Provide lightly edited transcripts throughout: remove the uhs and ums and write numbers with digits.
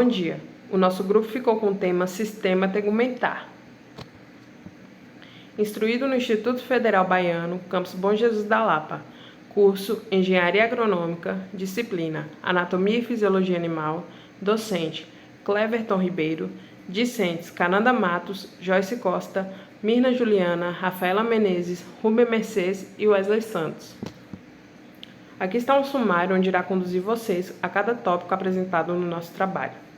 Bom dia. O nosso grupo ficou com o tema Sistema Tegumentar. Instruído no Instituto Federal Baiano, campus Bom Jesus da Lapa. Curso Engenharia Agronômica, disciplina Anatomia e Fisiologia Animal. Docente Cleverton Ribeiro. Discentes Cananda Matos, Joyce Costa, Mirna Juliana, Rafaela Menezes, Rubem Mercedes e Wesley Santos. Aqui está um sumário onde irá conduzir vocês a cada tópico apresentado no nosso trabalho.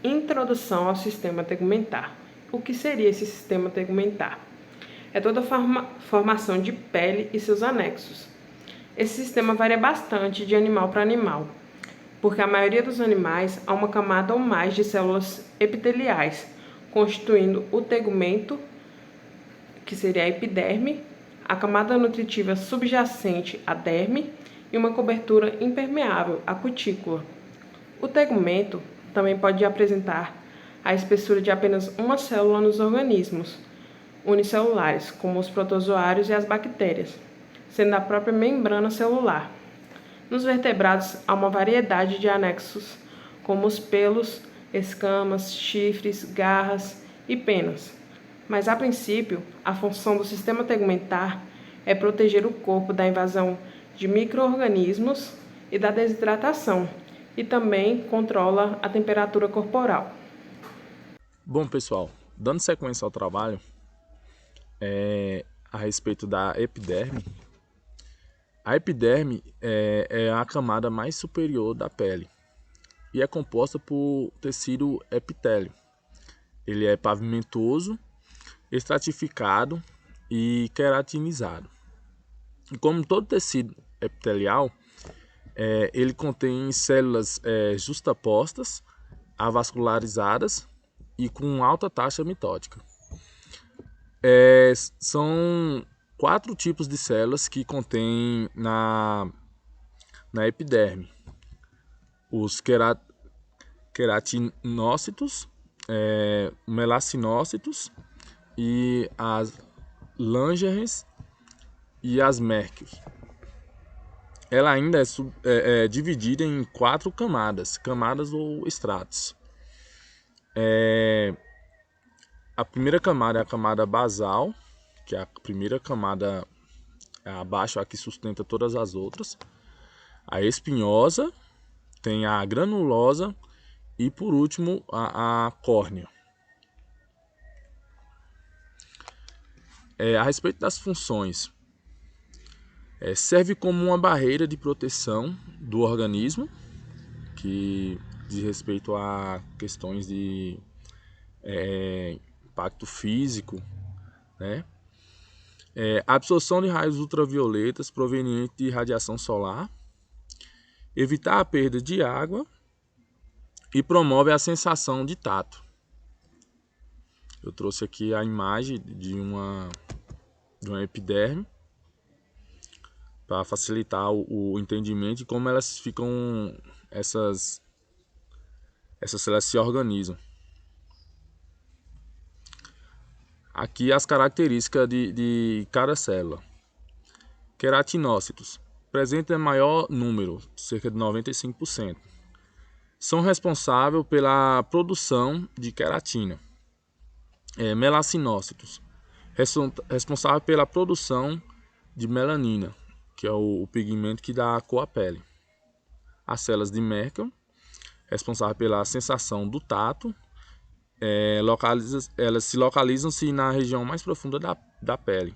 Introdução ao sistema tegumentar. O que seria esse sistema tegumentar? É toda a formação de pele e seus anexos. Esse sistema varia bastante de animal para animal, porque a maioria dos animais há uma camada ou mais de células epiteliais, constituindo o tegumento, que seria a epiderme, a camada nutritiva subjacente, a derme, e uma cobertura impermeável, a cutícula. O tegumento também pode apresentar a espessura de apenas uma célula nos organismos unicelulares, como os protozoários e as bactérias, sendo a própria membrana celular. Nos vertebrados há uma variedade de anexos, como os pelos, escamas, chifres, garras e penas. Mas, a princípio, a função do sistema tegumentar é proteger o corpo da invasão de micro-organismos e da desidratação, e também controla a temperatura corporal. Bom, pessoal, dando sequência ao trabalho a respeito da epiderme, a epiderme é a camada mais superior da pele e é composta por tecido epitélio. Ele é pavimentoso, estratificado e queratinizado. Como todo tecido epitelial, ele contém células justapostas, avascularizadas e com alta taxa mitótica. São 4 tipos de células que contém na epiderme: os queratinócitos, melacinócitos e as Langerhans e as Merckx. Ela ainda é dividida em 4 camadas ou estratos. A primeira camada é a camada basal, que é a primeira camada abaixo, a que sustenta todas as outras. A espinhosa, tem a granulosa e, por último, a córnea. A respeito das funções, serve como uma barreira de proteção do organismo, que diz respeito a questões de impacto físico, né? Absorção de raios ultravioletas provenientes de radiação solar, evitar a perda de água e promove a sensação de tato. Eu trouxe aqui a imagem de uma epiderme para facilitar o entendimento de como elas ficam, essas células se organizam. Aqui as características de cada célula. Queratinócitos apresentam maior número, cerca de 95%. São responsáveis pela produção de queratina. Melacinócitos, responsável pela produção de melanina, que é o pigmento que dá a cor à pele. As células de Merkel, responsáveis pela sensação do tato, elas se localizam-se na região mais profunda da pele,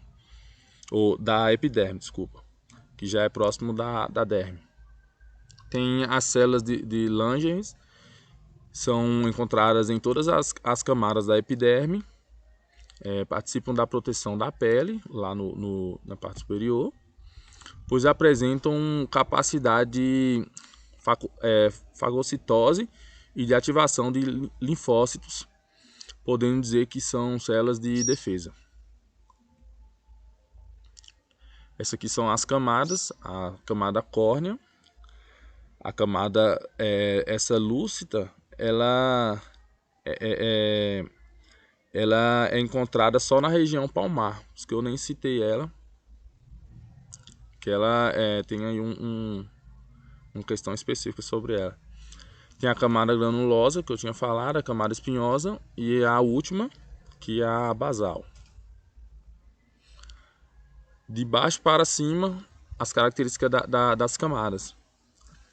ou da epiderme, desculpa, que já é próximo da derme. Tem as células de Langerhans, são encontradas em todas as camadas da epiderme, participam da proteção da pele, lá na parte superior, pois apresentam capacidade de fagocitose e de ativação de linfócitos, podendo dizer que são células de defesa. Essas aqui são as camadas: a camada córnea, a camada essa lúcida, ela é encontrada só na região palmar, por isso que eu nem citei ela, que ela tem aí uma questão específica sobre ela. Tem a camada granulosa, que eu tinha falado, a camada espinhosa e a última, que é a basal. De baixo para cima, as características das camadas.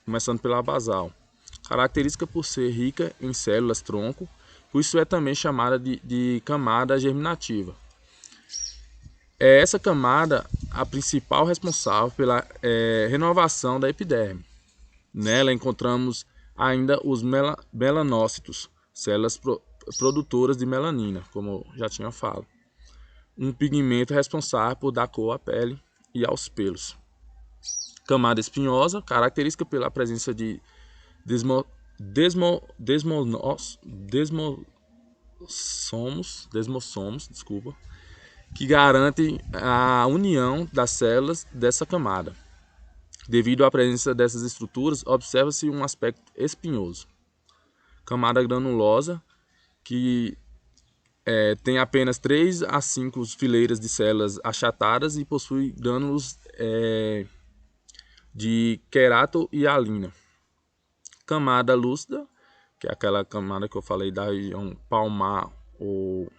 Começando pela basal. Característica por ser rica em células tronco, por isso é também chamada de camada germinativa. É essa camada a principal responsável pela renovação da epiderme. Nela encontramos ainda os melanócitos, células produtoras de melanina, como eu já tinha falado. Um pigmento responsável por dar cor à pele e aos pelos. Camada espinhosa, característica pela presença de desmossomos, que garantem a união das células dessa camada. Devido à presença dessas estruturas, observa-se um aspecto espinhoso. Camada granulosa, que tem apenas 3 a 5 fileiras de células achatadas e possui grânulos de querato e hialina. Camada lúcida, que é aquela camada que eu falei da região palmar ou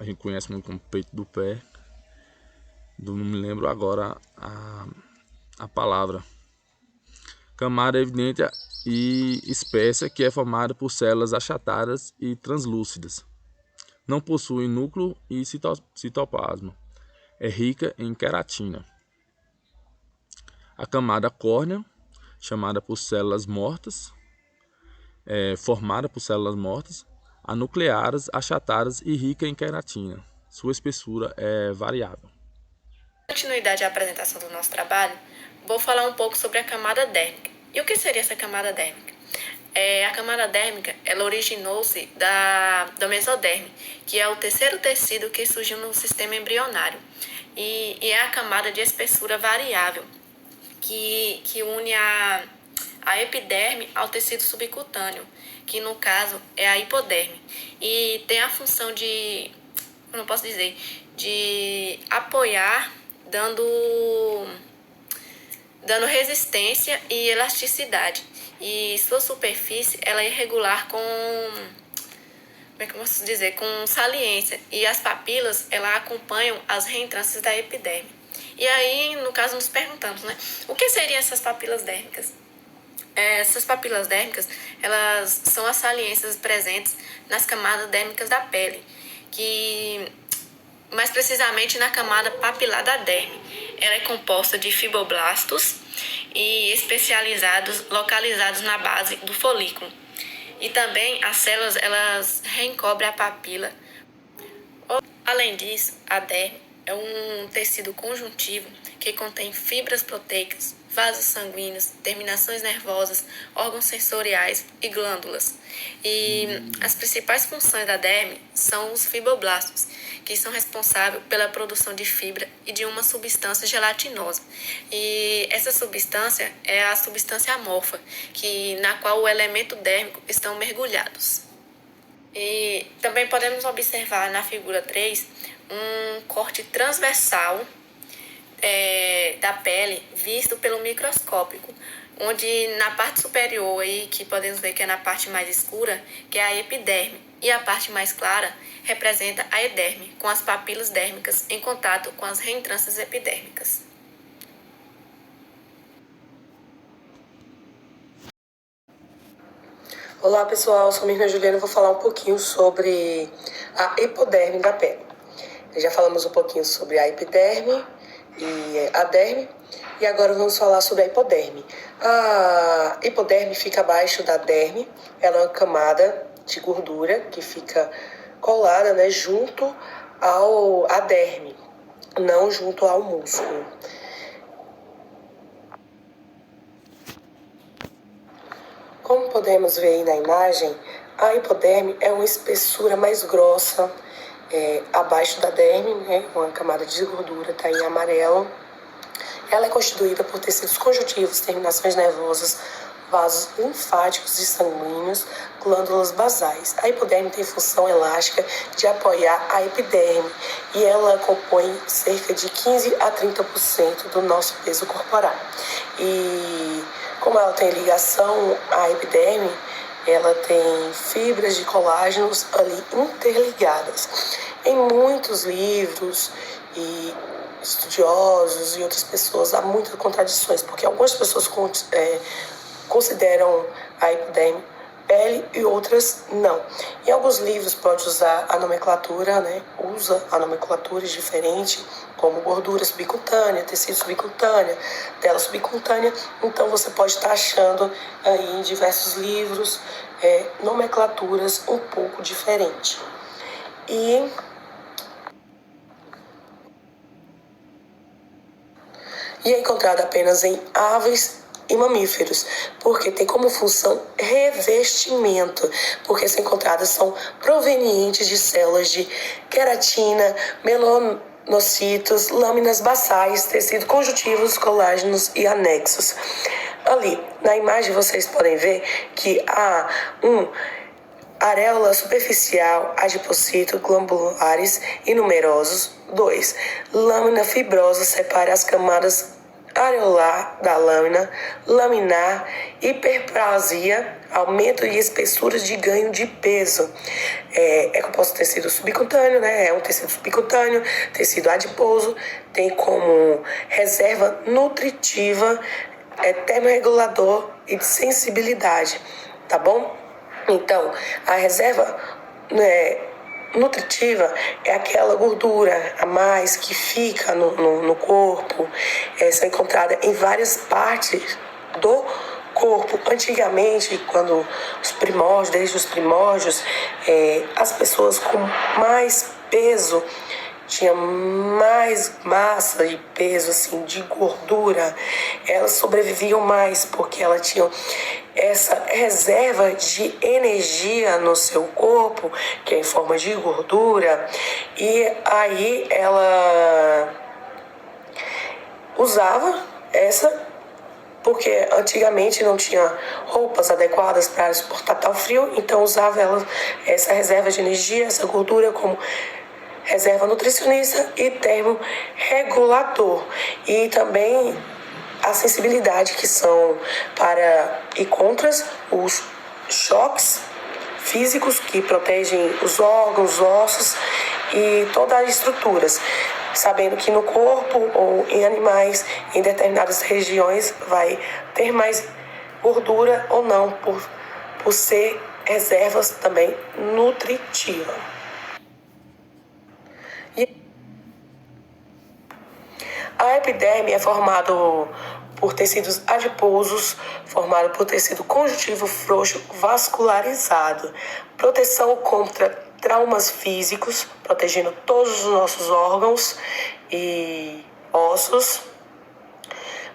a gente conhece muito como peito do pé. Não me lembro agora a palavra. Camada evidente e espessa, que é formada por células achatadas e translúcidas. Não possui núcleo e citoplasma. É rica em queratina. A camada córnea, chamada por células mortas, formada por células mortas, anucleadas, achatadas e rica em queratina. Sua espessura é variável. Continuidade à apresentação do nosso trabalho, vou falar um pouco sobre a camada dérmica. E o que seria essa camada dérmica? A camada dérmica, ela originou-se da mesoderme, que é o terceiro tecido que surgiu no sistema embrionário. E é a camada de espessura variável, que une a epiderme ao tecido subcutâneo, que no caso é a hipoderme. E tem a função de apoiar, dando resistência e elasticidade. E sua superfície ela é irregular com saliência. E as papilas ela acompanham as reentrâncias da epiderme. E aí, no caso, nos perguntamos, o que seriam essas papilas dérmicas? Essas papilas dérmicas, elas são as saliências presentes nas camadas dérmicas da pele, que mais precisamente na camada papilar da derme. Ela é composta de fibroblastos e especializados, localizados na base do folículo. E também as células elas recobrem a papila. Além disso, a derme é um tecido conjuntivo que contém fibras proteicas, vasos sanguíneos, terminações nervosas, órgãos sensoriais e glândulas. E as principais funções da derme são os fibroblastos, que são responsáveis pela produção de fibra e de uma substância gelatinosa. E essa substância é a substância amorfa, na qual o elemento dérmico estão mergulhados. E também podemos observar na figura 3 um corte transversal da pele visto pelo microscópio, onde na parte superior, aí, que podemos ver que é na parte mais escura, que é a epiderme, e a parte mais clara representa a ederme, com as papilas dérmicas em contato com as reentrâncias epidérmicas. Olá pessoal, sou Mirna Juliana e vou falar um pouquinho sobre a hipoderme da pele. Já falamos um pouquinho sobre a epiderme e a derme, e agora vamos falar sobre a hipoderme. A hipoderme fica abaixo da derme, ela é uma camada de gordura que fica colada, junto à derme, não junto ao músculo. Como podemos ver aí na imagem, a hipoderme é uma espessura mais grossa abaixo da derme, uma camada de gordura, está em amarelo. Ela é constituída por tecidos conjuntivos, terminações nervosas, vasos linfáticos e sanguíneos, glândulas basais. A hipoderme tem função elástica de apoiar a epiderme e ela compõe cerca de 15 a 30% do nosso peso corporal. E como ela tem ligação à epiderme, ela tem fibras de colágenos ali interligadas. Em muitos livros e estudiosos e outras pessoas há muitas contradições, porque algumas pessoas consideram a hipoderme pele e outras não. Em alguns livros pode usar a nomenclatura, né? Usa a nomenclatura diferente, como gordura subcutânea, tecido subcutânea, tela subcutânea. Então você pode estar achando aí em diversos livros nomenclaturas um pouco diferentes. E é encontrada apenas em aves e mamíferos, porque tem como função revestimento, porque as encontradas são provenientes de células de queratina, melanocitos, lâminas basais, tecido conjuntivos, colágenos e anexos. Ali, na imagem vocês podem ver que há areola superficial, adipocito, glandulares e numerosos. 2. Lâmina fibrosa separa as camadas areolar da lâmina, laminar, hiperplasia, aumento e espessura de ganho de peso. É composto de tecido subcutâneo, né? É um tecido subcutâneo, tecido adiposo, tem como reserva nutritiva, termorregulador e de sensibilidade, tá bom? Então, a reserva nutritiva é aquela gordura a mais que fica no corpo, são encontradas em várias partes do corpo. Antigamente, quando desde os primórdios, as pessoas com mais peso tinha mais massa e peso, assim, de gordura, elas sobreviviam mais porque elas tinham essa reserva de energia no seu corpo, que é em forma de gordura, e aí ela usava essa, porque antigamente não tinha roupas adequadas para suportar tal frio, então usava essa reserva de energia, essa gordura, como reserva nutricionista e termorregulador. E também a sensibilidade, que são para e contra os choques físicos que protegem os órgãos, ossos e todas as estruturas, sabendo que no corpo ou em animais, em determinadas regiões, vai ter mais gordura ou não, por ser reservas também nutritivas. A epiderme é formado por tecidos adiposos, formado por tecido conjuntivo frouxo vascularizado, proteção contra traumas físicos, protegendo todos os nossos órgãos e ossos.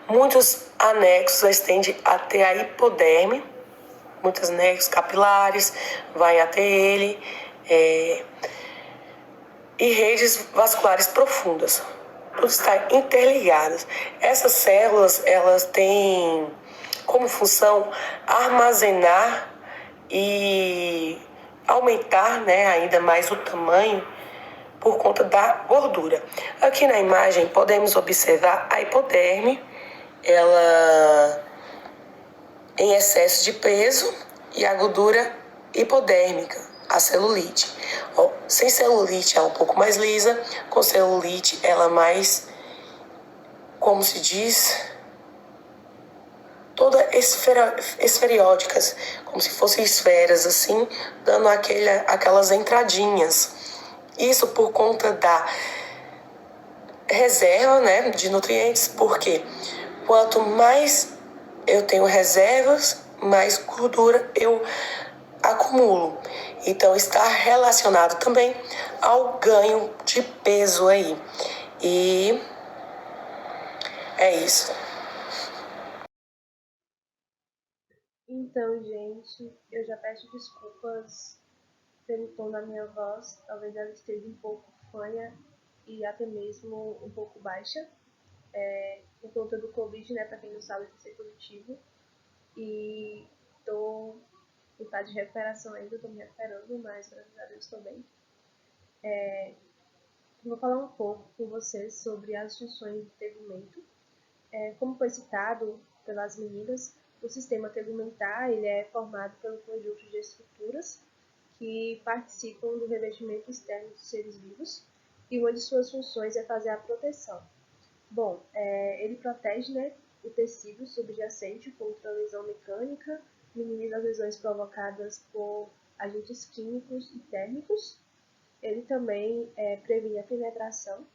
Muitos anexos estendem até a hipoderme, muitos anexos capilares vai até ele, e redes vasculares profundas. Tudo está interligado. Essas células, elas têm como função armazenar e aumentar, né, ainda mais o tamanho por conta da gordura. Aqui na imagem podemos observar a hipoderme, ela em excesso de peso, e a gordura hipodérmica, a celulite. Sem celulite ela é um pouco mais lisa, com celulite ela é mais, como se diz, toda esferióticas, como se fossem esferas assim, dando aquelas entradinhas. Isso por conta da reserva, né, de nutrientes, porque quanto mais eu tenho reservas, mais gordura eu acumulo. Então está relacionado também ao ganho de peso aí. E é isso. Então, gente, eu já peço desculpas pelo tom da minha voz. Talvez ela esteja um pouco fanha e até mesmo um pouco baixa, por conta do Covid, né? Para quem não sabe, eu ser positivo. e estou em fase de recuperação ainda, estou me recuperando, mas graças a Deus estou bem. Vou falar um pouco com vocês sobre as funções do tegumento. Como foi citado pelas meninas, o sistema tegumentar ele é formado pelo conjunto de estruturas que participam do revestimento externo dos seres vivos, e uma de suas funções é fazer a proteção. Bom, ele protege, né, o tecido subjacente contra a lesão mecânica, minimiza as lesões provocadas por agentes químicos e térmicos. Ele também previne a penetração.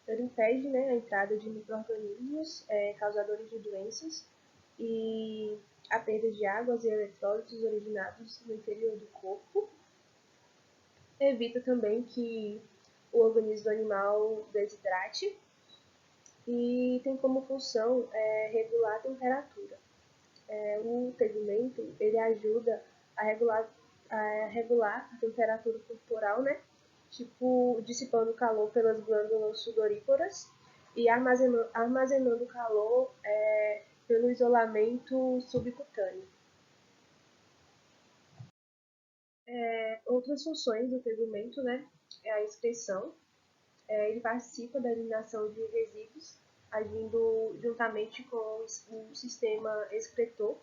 Ele impede, né, a entrada de micro-organismos causadores de doenças e a perda de águas e eletrólitos originados no interior do corpo. Evita também que o organismo animal desidrate e tem como função regular a temperatura. O tegumento ele ajuda a regular a temperatura corporal, né? Tipo, dissipando calor pelas glândulas sudoríparas e armazenando calor pelo isolamento subcutâneo. Outras funções do tegumento, né, é a excreção. Ele participa da eliminação de resíduos, agindo juntamente com o sistema excretor.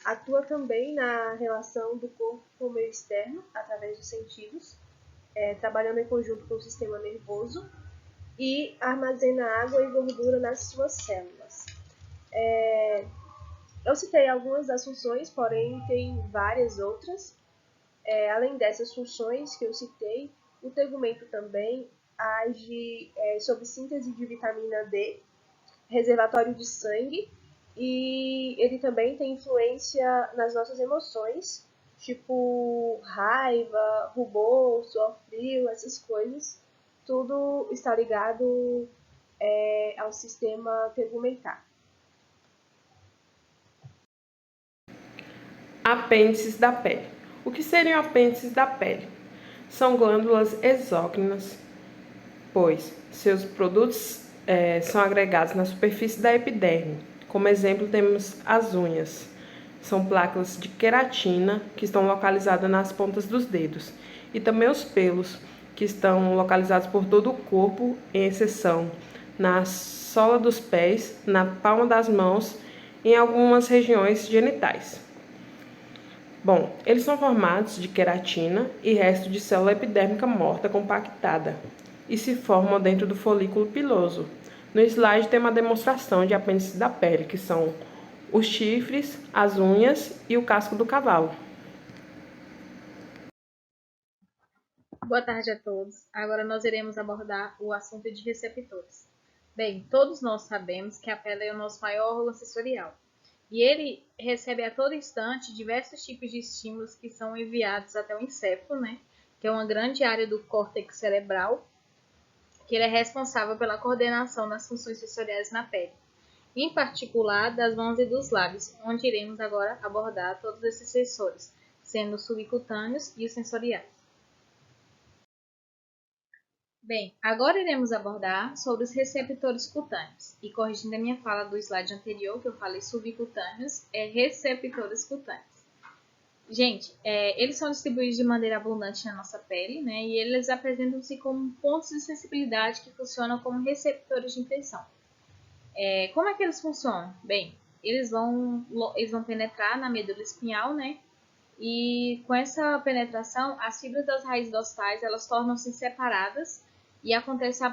Atua também na relação do corpo com o meio externo, através dos sentidos, trabalhando em conjunto com o sistema nervoso, e armazena água e gordura nas suas células. Eu citei algumas das funções, porém tem várias outras. Além dessas funções que eu citei, o tegumento também age sob síntese de vitamina D, reservatório de sangue, e ele também tem influência nas nossas emoções, tipo raiva, rubor, suor frio, essas coisas. Tudo está ligado ao sistema tegumentar. Apêndices da pele. O que seriam apêndices da pele? São glândulas exócrinas, pois seus produtos são agregados na superfície da epiderme. Como exemplo, temos as unhas. São placas de queratina que estão localizadas nas pontas dos dedos. E também os pelos, que estão localizados por todo o corpo, em exceção na sola dos pés, na palma das mãos e em algumas regiões genitais. Bom, eles são formados de queratina e resto de célula epidérmica morta compactada e se formam dentro do folículo piloso. No slide tem uma demonstração de apêndices da pele, que são os chifres, as unhas e o casco do cavalo. Boa tarde a todos. Agora nós iremos abordar o assunto de receptores. Bem, todos nós sabemos que a pele é o nosso maior órgão sensorial. E ele recebe a todo instante diversos tipos de estímulos que são enviados até o encéfalo, né? Que é uma grande área do córtex cerebral, que ele é responsável pela coordenação das funções sensoriais na pele, em particular das mãos e dos lábios, onde iremos agora abordar todos esses sensores, sendo os subcutâneos e os sensoriais. Bem, agora iremos abordar sobre os receptores cutâneos. E corrigindo a minha fala do slide anterior, que eu falei subcutâneos, é receptores cutâneos. Gente, eles são distribuídos de maneira abundante na nossa pele, né? E eles apresentam-se como pontos de sensibilidade que funcionam como receptores de impressão. Como é que eles funcionam? Bem, eles vão penetrar na medula espinhal, né? E com essa penetração, as fibras das raízes dorsais, elas tornam-se separadas e acontece a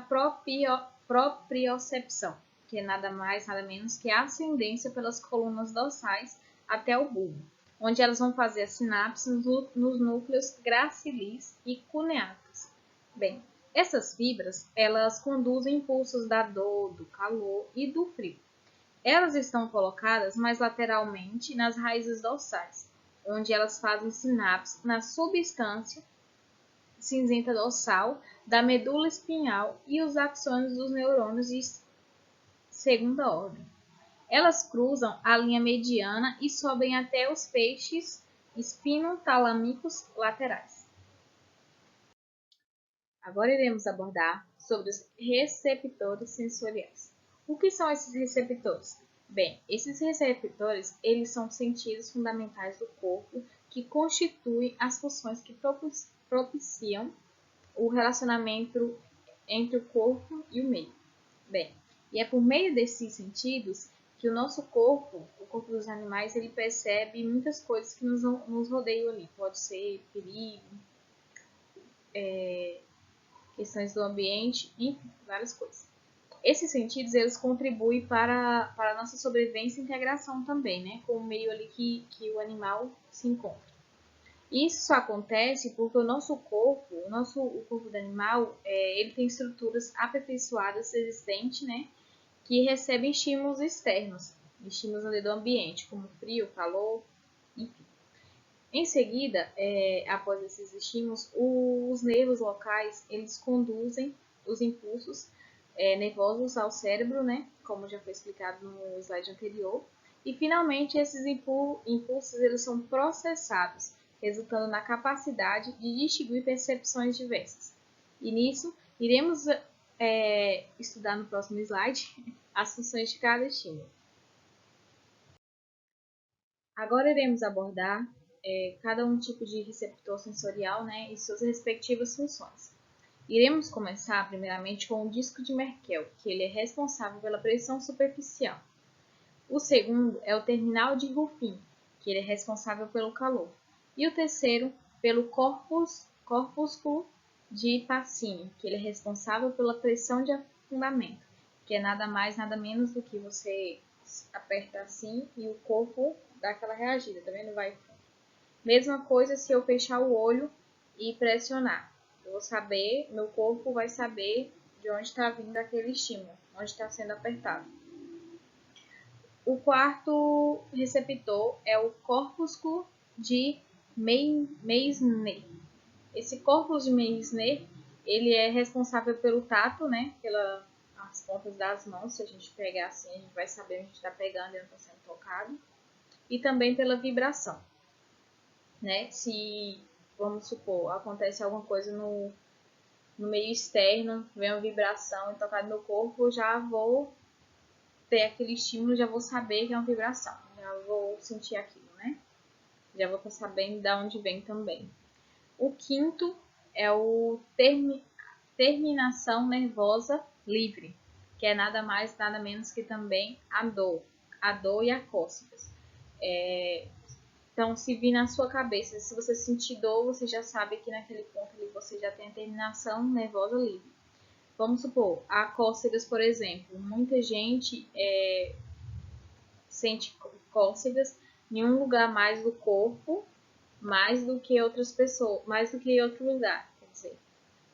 propriocepção, que é nada mais, nada menos que a ascendência pelas colunas dorsais até o bulbo, onde elas vão fazer as sinapses nos núcleos gracilis e cuneatus. Bem, essas fibras, elas conduzem impulsos da dor, do calor e do frio. Elas estão colocadas mais lateralmente nas raízes dorsais, onde elas fazem sinapse na substância cinzenta dorsal da medula espinhal e os axônios dos neurônios de segunda ordem. Elas cruzam a linha mediana e sobem até os feixes espinotalâmicos laterais. Agora iremos abordar sobre os receptores sensoriais. O que são esses receptores? Bem, esses receptores, eles são sentidos fundamentais do corpo que constituem as funções que propiciam o relacionamento entre o corpo e o meio. Bem, e é por meio desses sentidos que o nosso corpo, o corpo dos animais, ele percebe muitas coisas que nos rodeiam ali. Pode ser perigo, questões do ambiente, enfim, várias coisas. Esses sentidos, eles contribuem para a nossa sobrevivência e integração também, né? Com o meio ali que o animal se encontra. Isso acontece porque o nosso corpo, o corpo do animal, ele tem estruturas aperfeiçoadas existentes, né? Que recebem estímulos externos, estímulos ali do ambiente, como frio, calor, enfim. Em seguida, após esses estímulos, os nervos locais, eles conduzem os impulsos nervosos ao cérebro, né? Como já foi explicado no slide anterior. E, finalmente, esses impulsos eles são processados, resultando na capacidade de distinguir percepções diversas. E nisso, iremos estudar no próximo slide as funções de cada estímulo. Agora iremos abordar cada um tipo de receptor sensorial, né, e suas respectivas funções. Iremos começar primeiramente com o disco de Merkel, que ele é responsável pela pressão superficial. O segundo é o terminal de Ruffin, que ele é responsável pelo calor. E o terceiro, pelo corpúsculo de Pacini, que ele é responsável pela pressão de afundamento, que é nada mais, nada menos do que você aperta assim e o corpo dá aquela reagida, tá vendo? Vai. Mesma coisa se eu fechar o olho e pressionar. Eu vou saber, meu corpo vai saber de onde está vindo aquele estímulo, onde está sendo apertado. O quarto receptor é o corpúsculo de Meissner. Esse corpúsculo de Meissner, ele é responsável pelo tato, né? Pelas pontas das mãos. Se a gente pegar assim, a gente vai saber onde a gente está pegando e onde está sendo tocado. E também pela vibração, né? Se, vamos supor, acontece alguma coisa no meio externo, vem uma vibração e tocar no meu corpo, eu já vou ter aquele estímulo, já vou saber que é uma vibração, já vou sentir aquilo, né? Já vou estar sabendo de onde vem também. O quinto é o terminação nervosa livre, que é nada mais, nada menos que também a dor e a cócegas. Então, se vir na sua cabeça, se você sentir dor, você já sabe que naquele ponto ali você já tem a terminação nervosa livre. Vamos supor, a cócegas, por exemplo. Muita gente sente cócegas em um lugar mais do corpo, mais do que outras pessoas, mais do que em outro lugar. Quer dizer,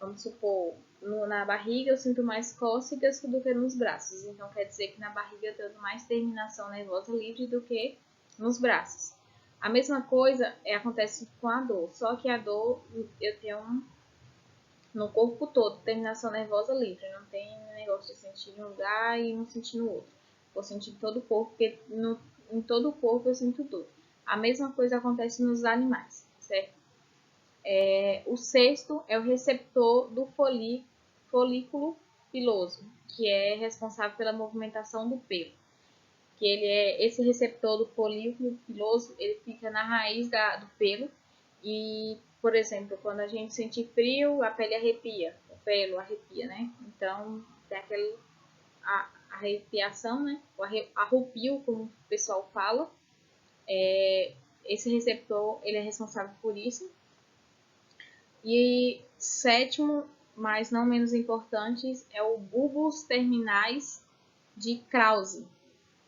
vamos supor, na barriga eu sinto mais cócegas do que nos braços. Então, quer dizer que na barriga eu tenho mais terminação nervosa livre do que nos braços. A mesma coisa acontece com a dor, só que a dor eu tenho no corpo todo, terminação nervosa livre. Não tem negócio de sentir em um lugar e não sentir no outro. Vou sentir todo o corpo, porque em todo o corpo eu sinto dor. A mesma coisa acontece nos animais, certo? O sexto é o receptor do folículo piloso, que é responsável pela movimentação do pelo. Que esse receptor do folículo piloso, ele fica na raiz do pelo e, por exemplo, quando a gente sente frio, a pele arrepia, o pelo arrepia, né? Então, tem aquela arrepiação, né? O arrupio, como o pessoal fala. Esse receptor, ele é responsável por isso. E sétimo, mas não menos importante, é o bulbos terminais de Krause,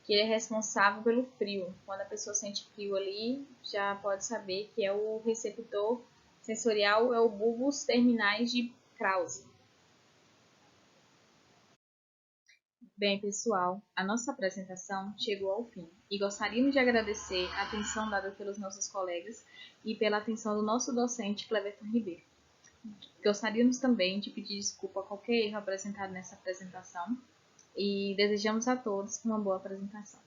que ele é responsável pelo frio. Quando a pessoa sente frio ali, já pode saber que é o receptor sensorial, é o bulbos terminais de Krause. Bem, pessoal, a nossa apresentação chegou ao fim e gostaríamos de agradecer a atenção dada pelos nossos colegas e pela atenção do nosso docente Cleverton Ribeiro. Gostaríamos também de pedir desculpa a qualquer erro apresentado nessa apresentação e desejamos a todos uma boa apresentação.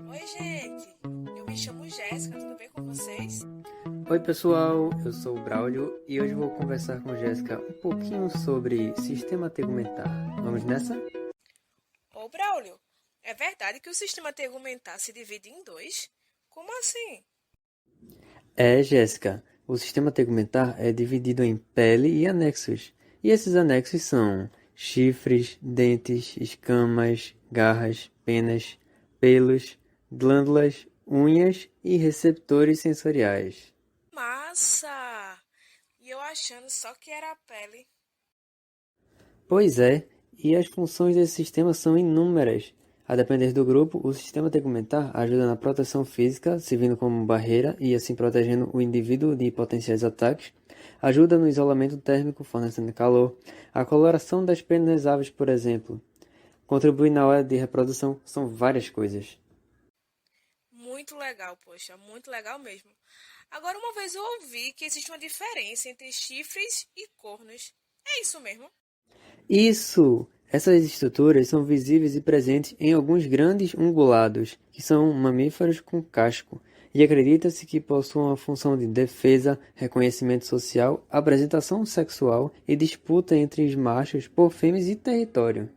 Oi, gente! Eu me chamo Jéssica, tudo bem com vocês? Oi pessoal, eu sou o Braulio e hoje vou conversar com Jéssica um pouquinho sobre sistema tegumentar. Vamos nessa? Ô Braulio, é verdade que o sistema tegumentar se divide em dois? Como assim? Jéssica, o sistema tegumentar é dividido em pele e anexos. E esses anexos são chifres, dentes, escamas, garras, penas, pelos, glândulas, unhas e receptores sensoriais. Massa! E eu achando só que era a pele. Pois é, e as funções desse sistema são inúmeras. A depender do grupo, o sistema tegumentar ajuda na proteção física, servindo como barreira e assim protegendo o indivíduo de potenciais ataques, ajuda no isolamento térmico, fornecendo calor, a coloração das penas das aves, por exemplo, contribui na hora de reprodução, são várias coisas. Muito legal, poxa, muito legal mesmo. Agora, uma vez eu ouvi que existe uma diferença entre chifres e cornos. É isso mesmo? Isso! Essas estruturas são visíveis e presentes em alguns grandes ungulados, que são mamíferos com casco, e acredita-se que possuam a função de defesa, reconhecimento social, apresentação sexual e disputa entre os machos por fêmeas e território.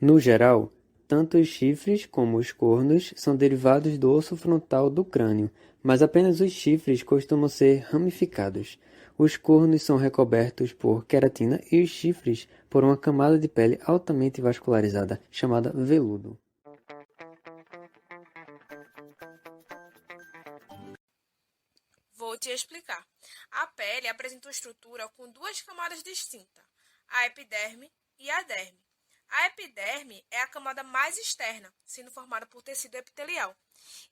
No geral, tanto os chifres como os cornos são derivados do osso frontal do crânio, mas apenas os chifres costumam ser ramificados. Os cornos são recobertos por queratina e os chifres por uma camada de pele altamente vascularizada, chamada veludo. Vou te explicar. A pele apresenta uma estrutura com duas camadas distintas, a epiderme e a derme. A epiderme é a camada mais externa, sendo formada por tecido epitelial,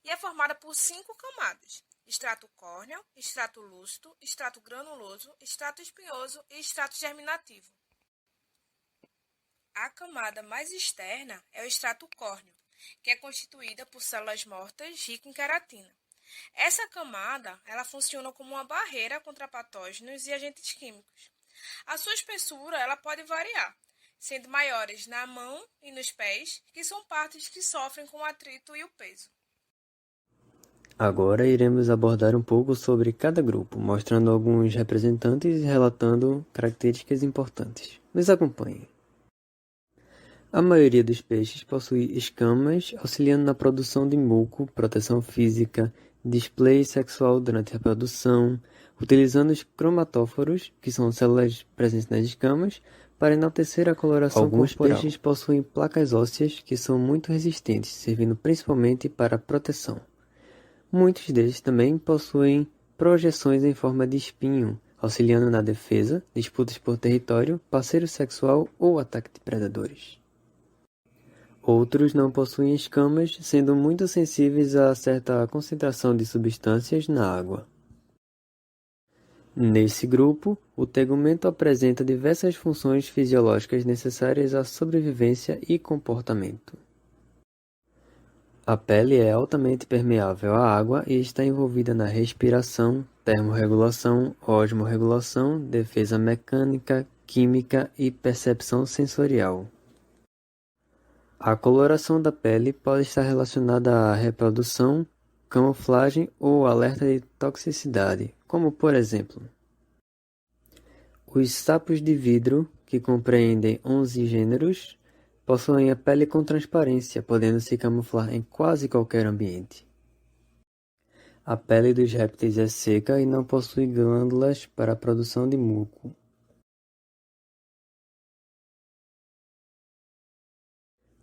e é formada por 5 camadas: extrato córneo, extrato lúcido, extrato granuloso, extrato espinhoso e extrato germinativo. A camada mais externa é o extrato córneo, que é constituída por células mortas ricas em queratina. Essa camada ela funciona como uma barreira contra patógenos e agentes químicos. A sua espessura ela pode variar, sendo maiores na mão e nos pés, que são partes que sofrem com o atrito e o peso. Agora iremos abordar um pouco sobre cada grupo, mostrando alguns representantes e relatando características importantes. Nos acompanhem. A maioria dos peixes possui escamas, auxiliando na produção de muco, proteção física, display sexual durante a reprodução, utilizando os cromatóforos, que são células presentes nas escamas, para enaltecer a coloração corporal. Alguns peixes possuem placas ósseas que são muito resistentes, servindo principalmente para proteção. Muitos deles também possuem projeções em forma de espinho, auxiliando na defesa, disputas por território, parceiro sexual ou ataque de predadores. Outros não possuem escamas, sendo muito sensíveis a certa concentração de substâncias na água. Nesse grupo, o tegumento apresenta diversas funções fisiológicas necessárias à sobrevivência e comportamento. A pele é altamente permeável à água e está envolvida na respiração, termorregulação, osmorregulação, defesa mecânica, química e percepção sensorial. A coloração da pele pode estar relacionada à reprodução, camuflagem ou alerta de toxicidade, como por exemplo, os sapos de vidro, que compreendem 11 gêneros, possuem a pele com transparência, podendo se camuflar em quase qualquer ambiente. A pele dos répteis é seca e não possui glândulas para a produção de muco.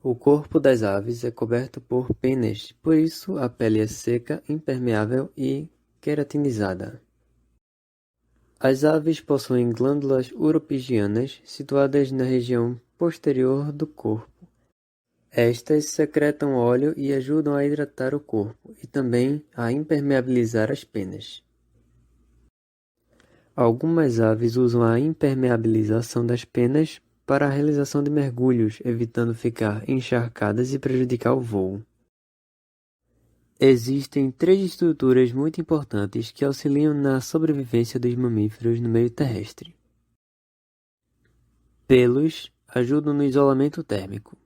O corpo das aves é coberto por penas, por isso a pele é seca, impermeável e queratinizada. As aves possuem glândulas uropigianas situadas na região posterior do corpo. Estas secretam óleo e ajudam a hidratar o corpo e também a impermeabilizar as penas. Algumas aves usam a impermeabilização das penas para a realização de mergulhos, evitando ficar encharcadas e prejudicar o voo. Existem 3 estruturas muito importantes que auxiliam na sobrevivência dos mamíferos no meio terrestre. Pelos ajudam no isolamento térmico.